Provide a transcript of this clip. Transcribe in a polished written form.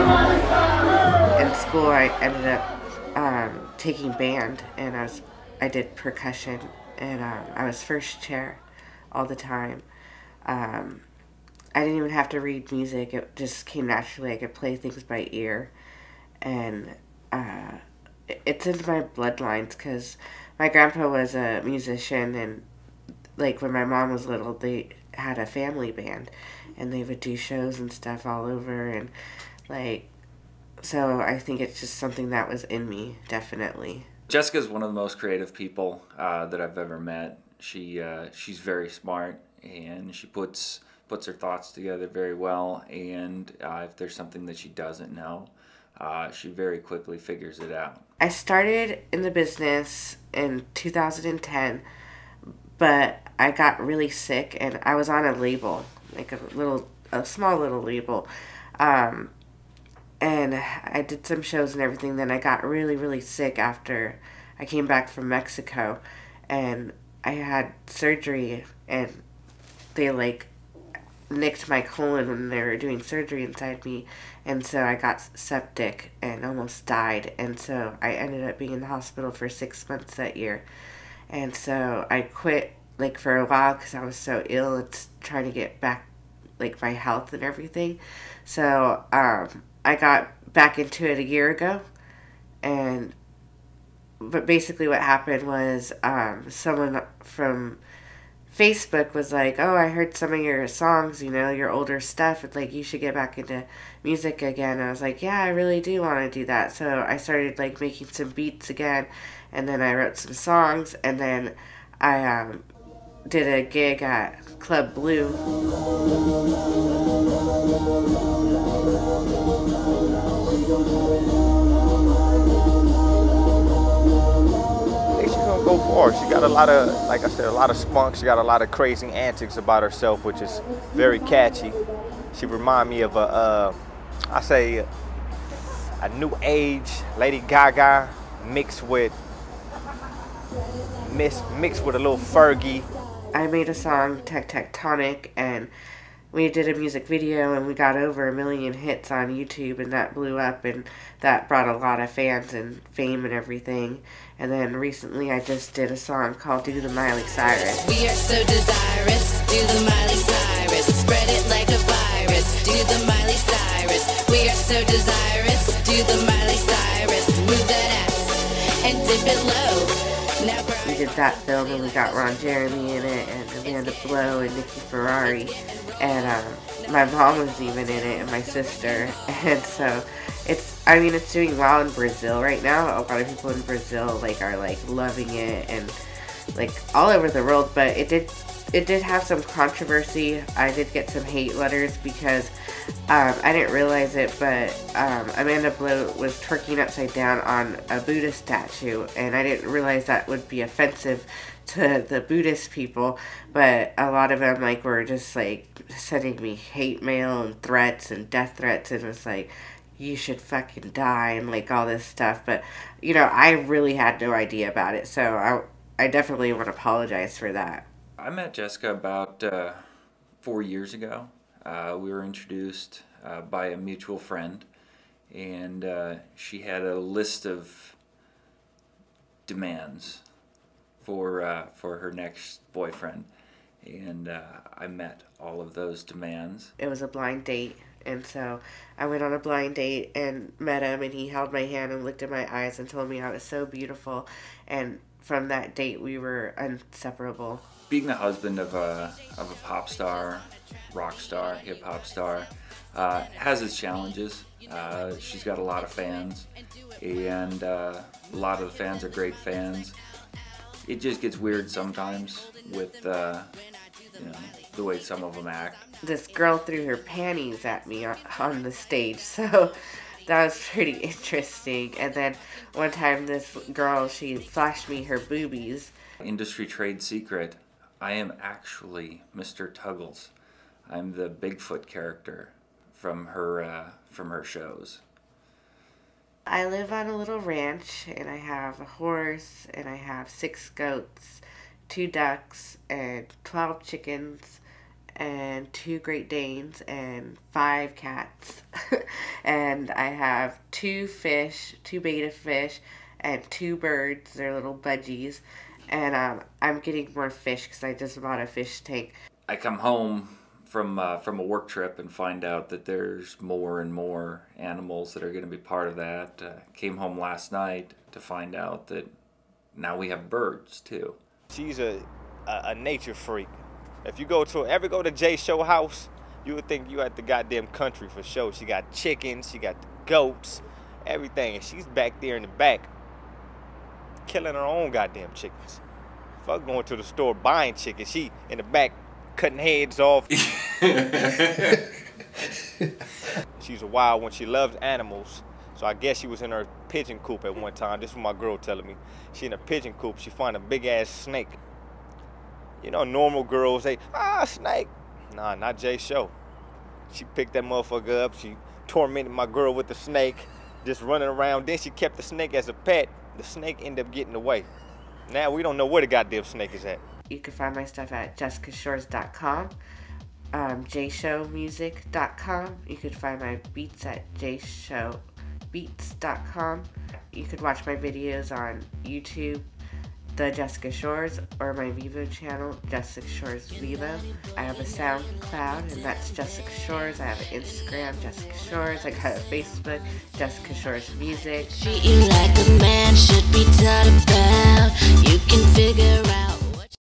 In school, I ended up taking band, and I did percussion, and I was first chair all the time. Um, I didn't even have to read music; it just came naturally. I could play things by ear, and uh, it's in my bloodlines because my grandpa was a musician, and like when my mom was little, they had a family band, and they would do shows and stuff all over, and like so I think it's just something that was in me, definitely. Jessica's one of the most creative people that I've ever met. She's very smart, and she puts her thoughts together very well. And if there's something that she doesn't know, she very quickly figures it out. I started in the business in 2010, but I got really sick, and I was on a label, like a small little label. Um, and I did some shows and everything. Then I got really, really sick after I came back from Mexico, and I had surgery, and they like nicked my colon when they were doing surgery inside me, and so I got septic and almost died, and so I ended up being in the hospital for 6 months that year, and so I quit like for a while because I was so ill. It's trying to get back like my health and everything. So I got back into it a year ago, and but basically what happened was someone from Facebook was like, "Oh, I heard some of your songs, your older stuff, and like you should get back into music again." And I was like, "Yeah, I really do want to do that." So I started like making some beats again, and then I wrote some songs, and then I did a gig at Club Blue. Go for her. She got a lot of, like I said, a lot of spunk. She got a lot of crazy antics about herself, which is very catchy. She remind me of I say, a new age Lady Gaga mixed with a little Fergie. I made a song, Tectonic, and we did a music video, and we got over 1 million hits on YouTube, and that blew up, and that brought a lot of fans and fame and everything. And then recently I just did a song called Do the Miley Cyrus. We are so desirous, do the Miley Cyrus, spread it like a virus, do the Miley Cyrus. We are so desirous, do the Miley Cyrus, move that ass and dip it low. We did that film, and we got Ron Jeremy in it, and Amanda Blow, and Nikki Ferrari, and my mom was even in it, and my sister, and so it's doing well in Brazil right now. A lot of people in Brazil are loving it, and like all over the world, but it did have some controversy. I did get some hate letters because I didn't realize it, but Amanda Blow was twerking upside down on a Buddhist statue, and I didn't realize that would be offensive to the Buddhist people, but a lot of them were just sending me hate mail and threats and death threats, and it's like, you should fucking die and all this stuff. But I really had no idea about it, so I definitely want to apologize for that. I met Jessica about 4 years ago. We were introduced by a mutual friend, and she had a list of demands for her next boyfriend, and I met all of those demands. It was a blind date, and so I went on a blind date and met him, and he held my hand and looked in my eyes and told me I was so beautiful, and from that date we were inseparable. Being the husband of a pop star, rock star, hip hop star, has its challenges. She's got a lot of fans, and a lot of the fans are great fans. It just gets weird sometimes with the way some of them act. This girl threw her panties at me on the stage, so that was pretty interesting. And then one time this girl, she flashed me her boobies. Industry trade secret, I am actually Mr. Tuggles. I'm the Bigfoot character from her shows. I live on a little ranch, and I have a horse, and I have 6 goats, 2 ducks, and 12 chickens, and 2 Great Danes, and 5 cats. And I have 2 fish, 2 betta fish, and 2 birds. They're little budgies. And I'm getting more fish because I just bought a fish tank. I come home from a work trip and find out that there's more and more animals that are going to be part of that. Came home last night to find out that now we have birds too. She's a nature freak. If you ever go to Jsho house, you would think you at the goddamn country for sure. She got chickens, she got the goats, everything, and she's back there in the back killing her own goddamn chickens. Fuck going to the store buying chickens. She in the back cutting heads off. She's a wild one. She loves animals. So I guess she was in her pigeon coop at one time. This is my girl telling me. She in a pigeon coop. She find a big ass snake. You know, normal girls, they, snake. Nah, not Jsho. She picked that motherfucker up. She tormented my girl with the snake, just running around. Then she kept the snake as a pet. The snake ended up getting away. Now we don't know where the goddamn snake is at. You can find my stuff at jessicashores.com, jshomusic.com. You could find my beats at jshobeats.com. You could watch my videos on YouTube, The Jessica Shores, or my Vivo channel, Jessica Shores Vivo. I have a SoundCloud, and that's Jessica Shores. I have an Instagram, Jessica Shores. I got a Facebook, Jessica Shores Music. Treat you like a man should be taught about. You can figure out